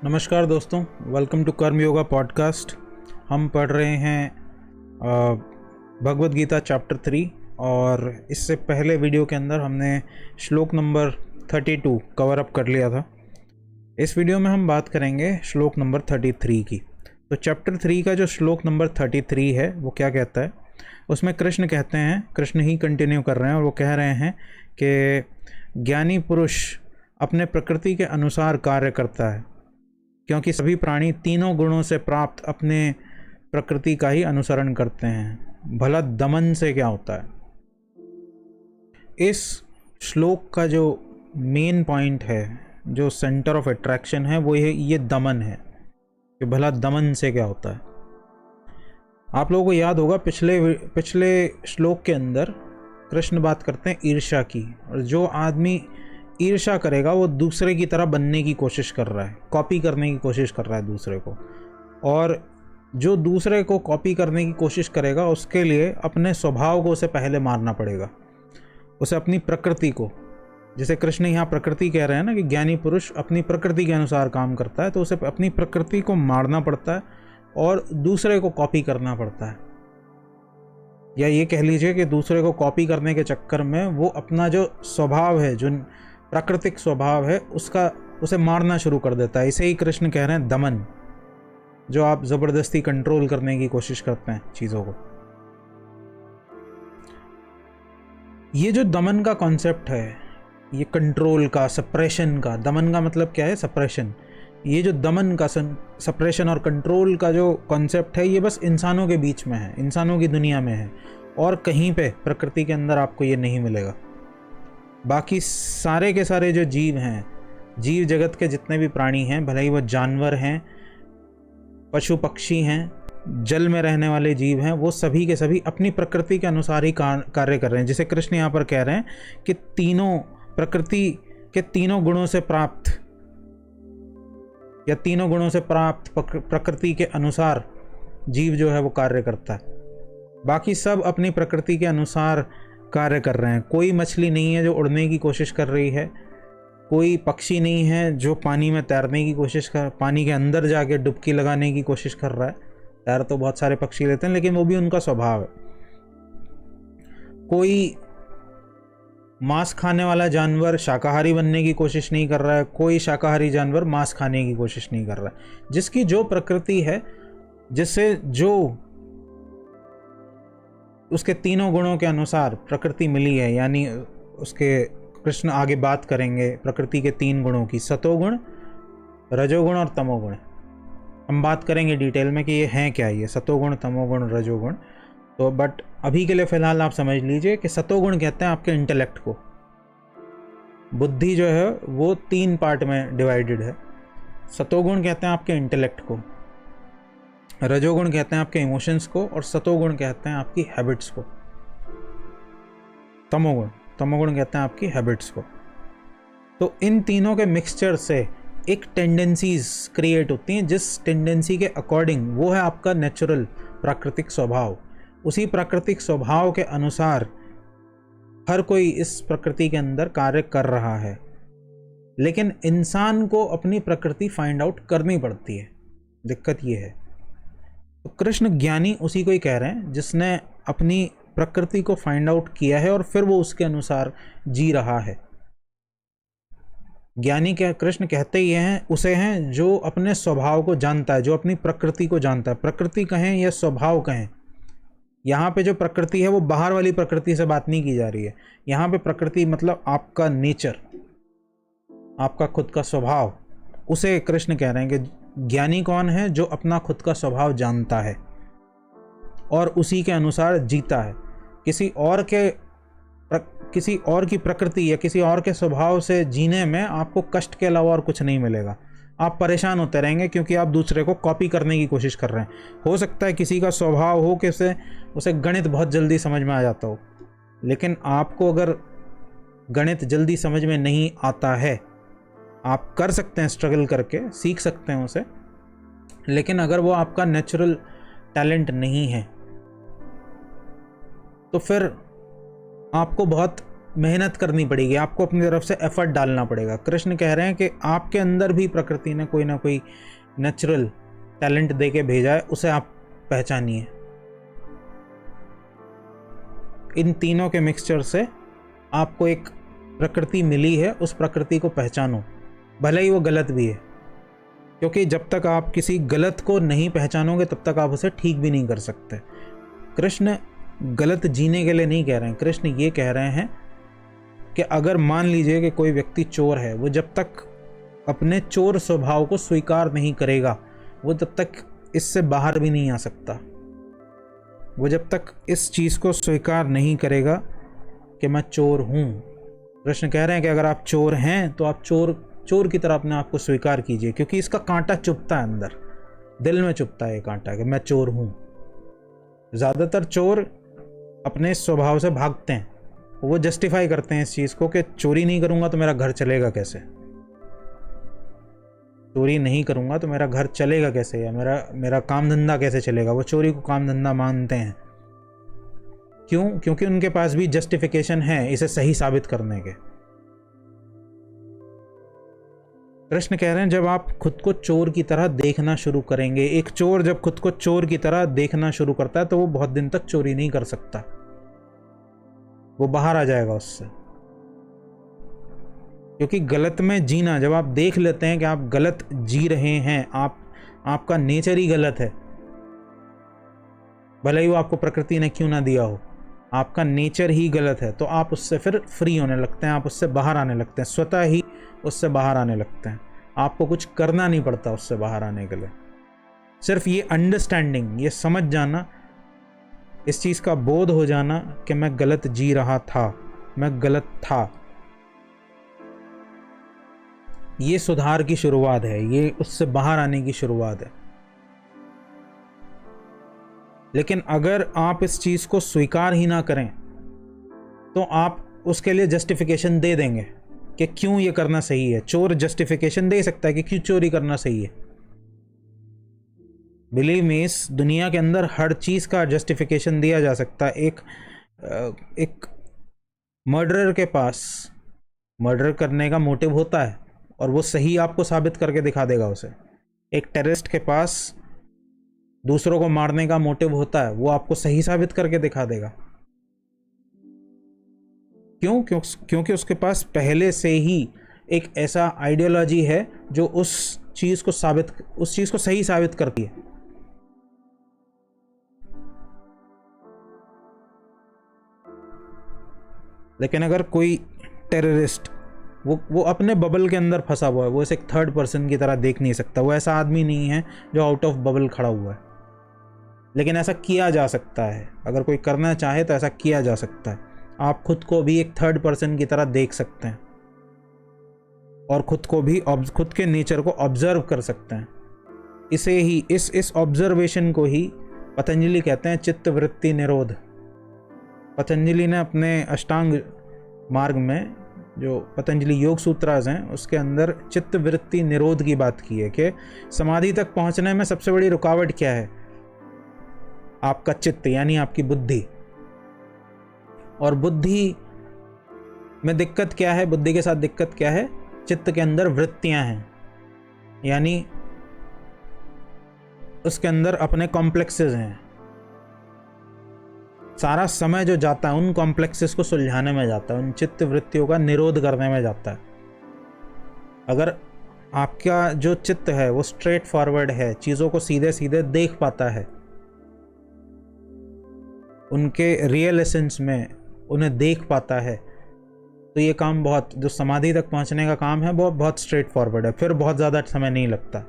नमस्कार दोस्तों, welcome to कर्म योगा पॉडकास्ट। हम पढ़ रहे हैं भगवद गीता चैप्टर 3 और इससे पहले वीडियो के अंदर हमने श्लोक नंबर 32 कवर अप कर लिया था। इस वीडियो में हम बात करेंगे श्लोक नंबर 33 की। तो चैप्टर 3 का जो श्लोक नंबर 33 है वो क्या कहता है, उसमें कृष्ण कहते हैं, कृष्ण ही कंटिन्यू कर रहे हैं और वो कह रहे हैं कि ज्ञानी पुरुष अपने प्रकृति के अनुसार कार्य करता है, क्योंकि सभी प्राणी तीनों गुणों से प्राप्त अपने प्रकृति का ही अनुसरण करते हैं। भला दमन से क्या होता है? इस श्लोक का जो मेन पॉइंट है, जो सेंटर ऑफ अट्रैक्शन है, वो ये दमन है कि भला दमन से क्या होता है। आप लोगों को याद होगा पिछले श्लोक के अंदर कृष्ण बात करते हैं ईर्ष्या की, और जो आदमी ईर्ष्या करेगा वो दूसरे की तरह बनने की कोशिश कर रहा है, कॉपी करने की कोशिश कर रहा है दूसरे को। और जो दूसरे को कॉपी करने की कोशिश करेगा उसके लिए अपने स्वभाव को उसे पहले मारना पड़ेगा, उसे अपनी प्रकृति को। जैसे कृष्ण यहाँ प्रकृति कह रहे हैं ना कि ज्ञानी पुरुष अपनी प्रकृति के अनुसार काम करता है, तो उसे अपनी प्रकृति को मारना पड़ता है और दूसरे को कॉपी करना पड़ता है। या ये कह लीजिए कि दूसरे को कॉपी करने के चक्कर में वो अपना जो स्वभाव है, जो प्राकृतिक स्वभाव है, उसे मारना शुरू कर देता है। इसे ही कृष्ण कह रहे हैं दमन, जो आप जबरदस्ती कंट्रोल करने की कोशिश करते हैं चीजों को। ये जो दमन का कॉन्सेप्ट है, ये कंट्रोल का, सप्रेशन का, दमन का मतलब क्या है? सप्रेशन। ये जो दमन का, सप्रेशन और कंट्रोल का जो कॉन्सेप्ट है, ये बस इंसानों के बीच में है, इंसानों की दुनिया में है, और कहीं पे प्रकृति के अंदर आपको ये नहीं मिलेगा। बाकी सारे के सारे जो जीव हैं, जीव जगत के जितने भी प्राणी हैं, भले ही वो जानवर हैं, पशु पक्षी हैं, जल में रहने वाले जीव हैं, वो सभी के सभी अपनी प्रकृति के अनुसार ही कार्य कर रहे हैं। जैसे कृष्ण यहाँ पर कह रहे हैं कि तीनों प्रकृति के तीनों गुणों से प्राप्त, या तीनों गुणों से प्राप्त प्रकृति के अनुसार जीव जो है वो कार्य करता है। बाकी सब अपनी प्रकृति के अनुसार कार्य कर रहे हैं। कोई मछली नहीं है जो उड़ने की कोशिश कर रही है, कोई पक्षी नहीं है जो पानी में तैरने की कोशिश पानी के अंदर जाके डुबकी लगाने की कोशिश कर रहा है। तैर तो बहुत सारे पक्षी लेते हैं, लेकिन वो भी उनका स्वभाव है। कोई मांस खाने वाला जानवर शाकाहारी बनने की कोशिश नहीं कर रहा है, कोई शाकाहारी जानवर मांस खाने की कोशिश नहीं कर रहा है। जिसकी जो प्रकृति है, जिससे जो उसके तीनों गुणों के अनुसार प्रकृति मिली है, यानी उसके कृष्ण आगे बात करेंगे प्रकृति के 3 गुणों की, सतोगुण, रजोगुण और तमोगुण। हम बात करेंगे डिटेल में कि ये हैं क्या, ये सतोगुण, तमोगुण, रजोगुण। तो बट अभी के लिए फिलहाल आप समझ लीजिए कि सतोगुण कहते हैं आपके इंटेलेक्ट को। बुद्धि जो है वो 3 पार्ट में डिवाइडेड है। सतोगुण कहते हैं आपके इंटेलेक्ट को, रजोगुण कहते हैं आपके इमोशंस को, और सतोगुण कहते हैं आपकी हैबिट्स को। तमोगुण कहते हैं आपकी हैबिट्स को। तो इन तीनों के मिक्सचर से एक टेंडेंसीज क्रिएट होती हैं, जिस टेंडेंसी के अकॉर्डिंग, वो है आपका नेचुरल प्राकृतिक स्वभाव। उसी प्राकृतिक स्वभाव के अनुसार हर कोई इस प्रकृति के अंदर कार्य कर रहा है, लेकिन इंसान को अपनी प्रकृति फाइंड आउट करनी पड़ती है। दिक्कत ये है। तो कृष्ण ज्ञानी उसी को ही कह रहे हैं जिसने अपनी प्रकृति को फाइंड आउट किया है और फिर वो उसके अनुसार जी रहा है। ज्ञानी क्या कृष्ण कहते ही हैं, उसे हैं जो अपने स्वभाव को जानता है, जो अपनी प्रकृति को जानता है। प्रकृति कहें या स्वभाव कहें, यहाँ पे जो प्रकृति है वो बाहर वाली प्रकृति से बात नहीं की जा रही है। यहाँ पे प्रकृति मतलब आपका नेचर, आपका खुद का स्वभाव। उसे कृष्ण कह रहे हैं कि ज्ञानी कौन है? जो अपना खुद का स्वभाव जानता है और उसी के अनुसार जीता है। किसी और की प्रकृति या किसी और के स्वभाव से जीने में आपको कष्ट के अलावा और कुछ नहीं मिलेगा। आप परेशान होते रहेंगे क्योंकि आप दूसरे को कॉपी करने की कोशिश कर रहे हैं। हो सकता है किसी का स्वभाव हो कि उसे गणित बहुत जल्दी समझ में आ जाता हो, लेकिन आपको अगर गणित जल्दी समझ में नहीं आता है, आप कर सकते हैं, स्ट्रगल करके सीख सकते हैं उसे, लेकिन अगर वो आपका नेचुरल टैलेंट नहीं है तो फिर आपको बहुत मेहनत करनी पड़ेगी, आपको अपनी तरफ से एफर्ट डालना पड़ेगा। कृष्ण कह रहे हैं कि आपके अंदर भी प्रकृति ने कोई ना कोई नेचुरल टैलेंट दे के भेजा है, उसे आप पहचानिए। इन तीनों के मिक्सचर से आपको एक प्रकृति मिली है, उस प्रकृति को पहचानो, भले ही वो गलत भी है, क्योंकि जब तक आप किसी गलत को नहीं पहचानोगे तब तक आप उसे ठीक भी नहीं कर सकते। कृष्ण गलत जीने के लिए नहीं कह रहे हैं, कृष्ण ये कह रहे हैं कि अगर मान लीजिए कि कोई व्यक्ति चोर है, वो जब तक अपने चोर स्वभाव को स्वीकार नहीं करेगा, वो तब तक इससे बाहर भी नहीं आ सकता। वो जब तक इस चीज़ को स्वीकार नहीं करेगा कि मैं चोर हूँ। कृष्ण कह रहे हैं कि अगर आप चोर हैं तो आप चोर की तरह अपने आप को स्वीकार कीजिए, क्योंकि इसका कांटा चुभता है अंदर, दिल में चुभता है ये कांटा कि मैं चोर हूँ। ज़्यादातर चोर अपने स्वभाव से भागते हैं, वो जस्टिफाई करते हैं इस चीज़ को कि चोरी नहीं करूँगा तो मेरा घर चलेगा कैसे, चोरी नहीं करूँगा तो मेरा घर चलेगा कैसे, या मेरा काम धंधा कैसे चलेगा। वो चोरी को काम धंधा मानते हैं। क्यों? क्योंकि उनके पास भी जस्टिफिकेशन है इसे सही साबित करने के। कृष्ण कह रहे हैं जब आप खुद को चोर की तरह देखना शुरू करेंगे, एक चोर जब खुद को चोर की तरह देखना शुरू करता है तो वो बहुत दिन तक चोरी नहीं कर सकता, वो बाहर आ जाएगा उससे। क्योंकि गलत में जीना, जब आप देख लेते हैं कि आप गलत जी रहे हैं, आपका नेचर ही गलत है, भले ही वो आपको प्रकृति ने क्यों ना दिया हो, आपका नेचर ही गलत है, तो आप उससे फिर फ्री होने लगते हैं, आप उससे बाहर आने लगते हैं, स्वतः ही उससे बाहर आने लगते हैं। आपको कुछ करना नहीं पड़ता उससे बाहर आने के लिए। सिर्फ ये अंडरस्टैंडिंग, ये समझ जाना, इस चीज़ का बोध हो जाना कि मैं गलत जी रहा था, मैं गलत था, ये सुधार की शुरुआत है, ये उससे बाहर आने की शुरुआत है। लेकिन अगर आप इस चीज़ को स्वीकार ही ना करें तो आप उसके लिए जस्टिफिकेशन दे देंगे कि क्यों ये करना सही है। चोर जस्टिफिकेशन दे सकता है कि क्यों चोरी करना सही है। बिलीव मी, इस दुनिया के अंदर हर चीज़ का जस्टिफिकेशन दिया जा सकता है। एक मर्डरर के पास मर्डर करने का मोटिव होता है और वो सही आपको साबित करके दिखा देगा उसे। एक टेररिस्ट के पास दूसरों को मारने का मोटिव होता है, वो आपको सही साबित करके दिखा देगा। क्योंकि उसके पास पहले से ही एक ऐसा आइडियोलॉजी है जो उस चीज़ को सही साबित करती है। लेकिन अगर कोई टेररिस्ट वो अपने बबल के अंदर फंसा हुआ है, वो इसे एक थर्ड पर्सन की तरह देख नहीं सकता, वो ऐसा आदमी नहीं है जो आउट ऑफ बबल खड़ा हुआ है। लेकिन ऐसा किया जा सकता है, अगर कोई करना चाहे तो ऐसा किया जा सकता है। आप खुद को भी एक थर्ड पर्सन की तरह देख सकते हैं और खुद के नेचर को ऑब्जर्व कर सकते हैं। इसे ही इस ऑब्जर्वेशन को ही पतंजलि कहते हैं चित्त वृत्ति निरोध। पतंजलि ने अपने अष्टांग मार्ग में, जो पतंजलि योग सूत्रास हैं, उसके अंदर चित्त वृत्ति निरोध की बात की है कि समाधि तक पहुंचने में सबसे बड़ी रुकावट क्या है? आपका चित्त, यानी आपकी बुद्धि। और बुद्धि में दिक्कत क्या है? बुद्धि के साथ दिक्कत क्या है? चित्त के अंदर वृत्तियां हैं, यानी उसके अंदर अपने कॉम्प्लेक्सेस हैं। सारा समय जो जाता है उन कॉम्प्लेक्सेस को सुलझाने में जाता है, उन चित्त वृत्तियों का निरोध करने में जाता है। अगर आपका जो चित्त है वो स्ट्रेट फॉरवर्ड है, चीज़ों को सीधे सीधे देख पाता है, उनके रियल एसेंस में उन्हें देख पाता है, तो ये काम जो समाधि तक पहुंचने का काम है वो बहुत स्ट्रेट फॉरवर्ड है, फिर बहुत ज़्यादा समय नहीं लगता।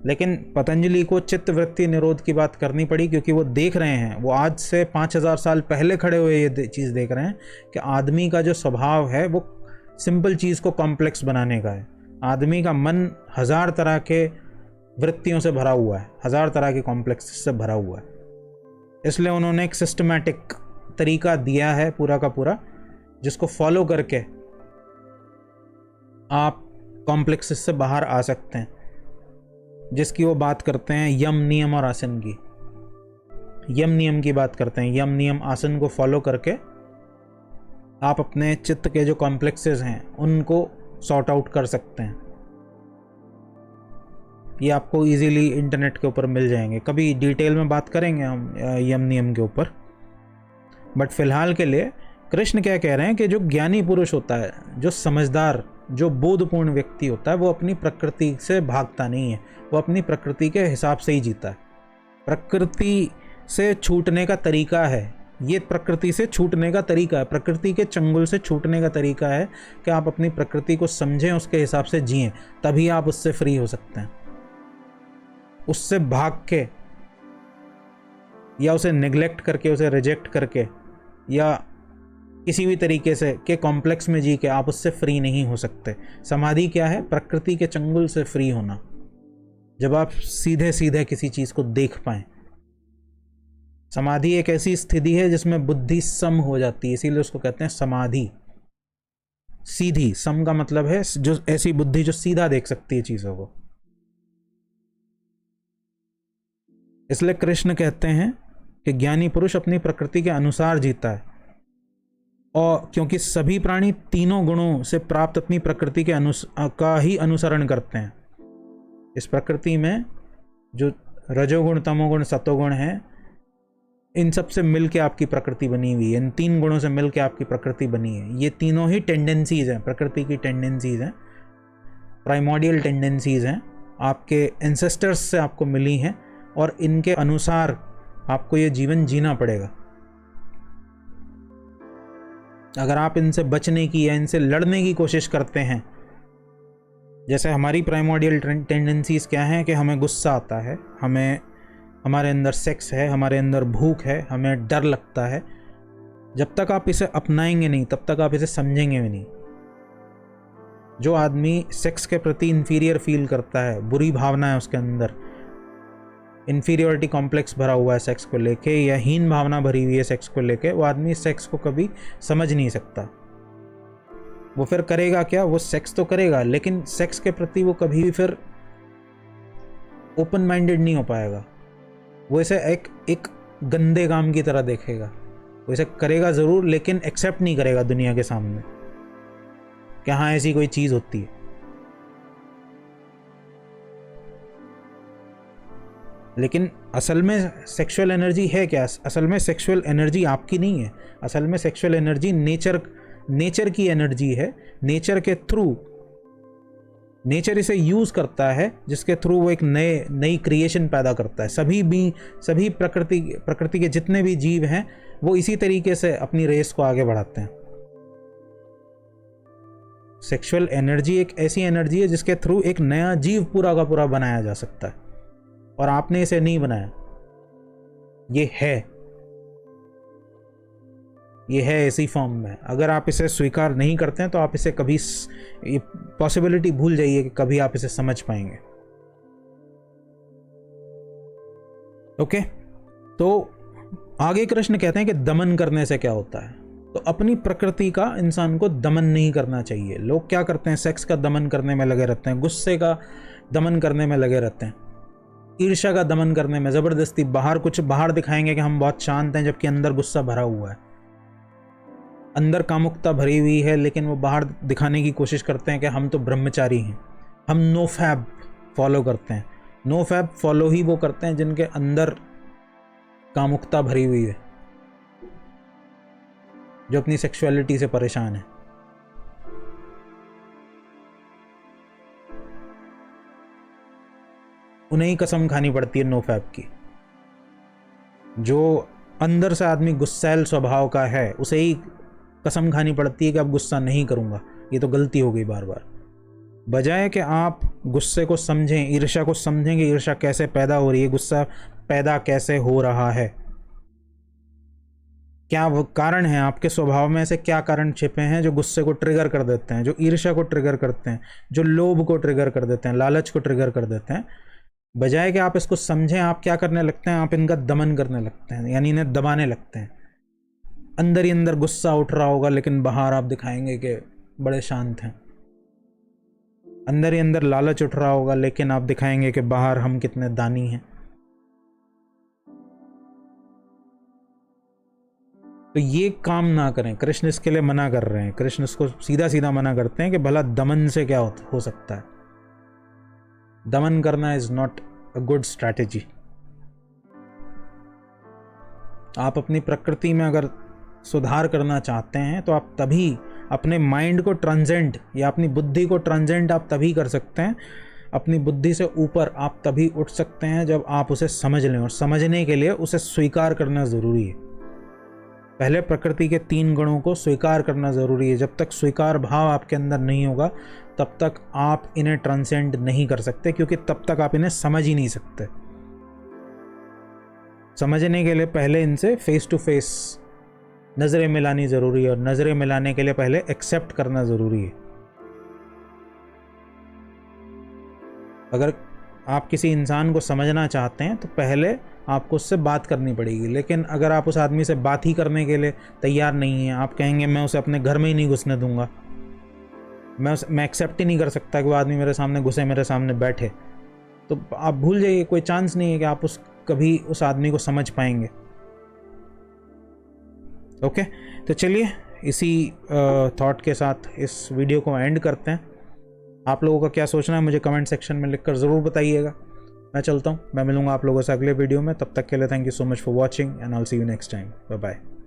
लेकिन पतंजलि को चित्त वृत्ति निरोध की बात करनी पड़ी क्योंकि वो देख रहे हैं, वो आज से 5000 साल पहले खड़े हुए ये चीज़ देख रहे हैं कि आदमी का जो स्वभाव है वो सिंपल चीज़ को कॉम्प्लेक्स बनाने का है। आदमी का मन 1000 तरह के वृत्तियों से भरा हुआ है, 1000 तरह के कॉम्प्लेक्स से भरा हुआ है। इसलिए उन्होंने एक सिस्टमैटिक तरीका दिया है पूरा का पूरा, जिसको फॉलो करके आप कॉम्प्लेक्स से बाहर आ सकते हैं, जिसकी वो बात करते हैं यम नियम और आसन की। यम नियम की बात करते हैं, यम नियम आसन को फॉलो करके आप अपने चित्त के जो कॉम्प्लेक्सेस हैं उनको सॉर्ट आउट कर सकते हैं। ये आपको इजीली इंटरनेट के ऊपर मिल जाएंगे। कभी डिटेल में बात करेंगे हम यम नियम के ऊपर, बट फिलहाल के लिए कृष्ण क्या कह रहे हैं कि जो ज्ञानी पुरुष होता है, जो समझदार, जो बोधपूर्ण व्यक्ति होता है, वो अपनी प्रकृति से भागता नहीं है, वो अपनी प्रकृति के हिसाब से ही जीता है। प्रकृति से छूटने का तरीका है, ये प्रकृति से छूटने का तरीका है, प्रकृति के चंगुल से छूटने का तरीका है कि आप अपनी प्रकृति को समझें, उसके हिसाब से जिएं, तभी आप उससे फ्री हो सकते हैं। उससे भाग के या उसे नेग्लेक्ट करके, उसे रिजेक्ट करके या किसी भी तरीके से के कॉम्प्लेक्स में जी के आप उससे फ्री नहीं हो सकते। समाधि क्या है? प्रकृति के चंगुल से फ्री होना, जब आप सीधे सीधे किसी चीज को देख पाएं। समाधि एक ऐसी स्थिति है जिसमें बुद्धि सम हो जाती है, इसीलिए उसको कहते हैं समाधि। सीधी, सम का मतलब है जो ऐसी बुद्धि जो सीधा देख सकती है चीजों को। इसलिए कृष्ण कहते हैं कि ज्ञानी पुरुष अपनी प्रकृति के अनुसार जीता है, और क्योंकि सभी प्राणी तीनों गुणों से प्राप्त अपनी प्रकृति के का ही अनुसरण करते हैं। इस प्रकृति में जो रजोगुण, तमोगुण, सतोगुण है, इन सब से मिलके आपकी प्रकृति बनी हुई है, इन तीन गुणों से मिलके आपकी प्रकृति बनी है। ये तीनों ही टेंडेंसीज हैं, प्रकृति की टेंडेंसीज हैं, प्राइमोडियल टेंडेंसीज हैं, आपके एंसेस्टर्स से आपको मिली हैं, और इनके अनुसार आपको ये जीवन जीना पड़ेगा। अगर आप इनसे बचने की या इनसे लड़ने की कोशिश करते हैं, जैसे हमारी प्राइमोडियल टेंडेंसीज क्या हैं कि हमें गुस्सा आता है, हमारे अंदर सेक्स है, हमारे अंदर भूख है, हमें डर लगता है, जब तक आप इसे अपनाएंगे नहीं तब तक आप इसे समझेंगे भी नहीं। जो आदमी सेक्स के प्रति इंफीरियर फील करता है, बुरी भावना है उसके अंदर, इन्फीरियोरिटी कॉम्प्लेक्स भरा हुआ है सेक्स को लेके, या हीन भावना भरी हुई है सेक्स को लेके, वो आदमी सेक्स को कभी समझ नहीं सकता। वो फिर करेगा क्या? वो सेक्स तो करेगा, लेकिन सेक्स के प्रति वो कभी भी फिर ओपन माइंडेड नहीं हो पाएगा। वो इसे एक गंदे काम की तरह देखेगा। वो इसे करेगा जरूर, लेकिन एक्सेप्ट नहीं करेगा दुनिया के सामने कि हाँ ऐसी कोई चीज होती है। लेकिन असल में सेक्सुअल एनर्जी है क्या? असल में सेक्सुअल एनर्जी आपकी नहीं है। असल में सेक्सुअल एनर्जी नेचर की एनर्जी है। नेचर के थ्रू, नेचर इसे यूज करता है, जिसके थ्रू वो एक नई क्रिएशन पैदा करता है। सभी प्रकृति के जितने भी जीव हैं वो इसी तरीके से अपनी रेस को आगे बढ़ाते हैं। सेक्सुअल एनर्जी एक ऐसी एनर्जी है जिसके थ्रू एक नया जीव पूरा का पूरा बनाया जा सकता है, और आपने इसे नहीं बनाया। ये है ऐसी फॉर्म में। अगर आप इसे स्वीकार नहीं करते हैं तो आप इसे कभी, पॉसिबिलिटी भूल जाइए कि कभी आप इसे समझ पाएंगे। ओके, तो आगे कृष्ण कहते हैं कि दमन करने से क्या होता है। तो अपनी प्रकृति का इंसान को दमन नहीं करना चाहिए। लोग क्या करते हैं? सेक्स का दमन करने में लगे रहते हैं, गुस्से का दमन करने में लगे रहते हैं, ईर्ष्या का दमन करने में, जबरदस्ती कुछ बाहर दिखाएंगे कि हम बहुत शांत हैं, जबकि अंदर गुस्सा भरा हुआ है, अंदर कामुकता भरी हुई है, लेकिन वो बाहर दिखाने की कोशिश करते हैं कि हम तो ब्रह्मचारी हैं, हम नो फैब फॉलो करते हैं। नो फैब फॉलो ही वो करते हैं जिनके अंदर कामुकता भरी हुई है, जो अपनी सेक्सुअलिटी से परेशान है। उन्हें ही कसम खानी पड़ती है नो फैब की। जो अंदर से आदमी गुस्सैल स्वभाव का है, उसे ही कसम खानी पड़ती है कि अब गुस्सा नहीं करूंगा, ये तो गलती हो गई बार बार। बजाय कि आप गुस्से को समझें, ईर्ष्या को समझेंगे, ईर्ष्या कैसे पैदा हो रही है, गुस्सा पैदा कैसे हो रहा है, क्या वो कारण है आपके स्वभाव में, ऐसे क्या कारण छिपे हैं जो गुस्से को ट्रिगर कर देते हैं, जो ईर्ष्या को ट्रिगर करते हैं, जो लोभ को ट्रिगर कर देते हैं, लालच को ट्रिगर कर देते हैं। बजाय कि आप इसको समझें, आप क्या करने लगते हैं? आप इनका दमन करने लगते हैं, यानी इन्हें दबाने लगते हैं। अंदर ही अंदर गुस्सा उठ रहा होगा, लेकिन बाहर आप दिखाएंगे कि बड़े शांत हैं। अंदर ही अंदर लालच उठ रहा होगा, लेकिन आप दिखाएंगे कि बाहर हम कितने दानी हैं। तो ये काम ना करें। कृष्ण इसके लिए मना कर रहे हैं। कृष्ण इसको सीधा सीधा मना करते हैं कि भला दमन से क्या हो सकता है। दमन करना is not a good strategy. आप अपनी प्रकृति में अगर सुधार करना चाहते हैं तो आप तभी अपने माइंड को ट्रांसेंड या अपनी बुद्धि को ट्रांसेंड आप तभी कर सकते हैं, अपनी बुद्धि से ऊपर आप तभी उठ सकते हैं जब आप उसे समझ लें। और समझने के लिए उसे स्वीकार करना ज़रूरी है। पहले प्रकृति के 3 गुणों को स्वीकार करना ज़रूरी है। जब तक स्वीकार भाव आपके अंदर नहीं होगा तब तक आप इन्हें ट्रांसेंड नहीं कर सकते, क्योंकि तब तक आप इन्हें समझ ही नहीं सकते। समझने के लिए पहले इनसे फेस टू फेस नज़रें मिलानी ज़रूरी है, और नज़रें मिलाने के लिए पहले एक्सेप्ट करना ज़रूरी है। अगर आप किसी इंसान को समझना चाहते हैं तो पहले आपको उससे बात करनी पड़ेगी। लेकिन अगर आप उस आदमी से बात ही करने के लिए तैयार नहीं हैं, आप कहेंगे मैं उसे अपने घर में ही नहीं घुसने दूंगा, मैं एक्सेप्ट ही नहीं कर सकता कि वो आदमी मेरे सामने घुसे, मेरे सामने बैठे, तो आप भूल जाइए, कोई चांस नहीं है कि आप कभी उस आदमी को समझ पाएंगे। ओके, तो चलिए इसी थॉट के साथ इस वीडियो को एंड करते हैं। आप लोगों का क्या सोचना है मुझे कमेंट सेक्शन में लिखकर ज़रूर बताइएगा। मैं चलता हूँ, मैं मिलूंगा आप लोगों से अगले वीडियो में। तब तक के लिए thank you so much for watching and I will see you next time. Bye bye.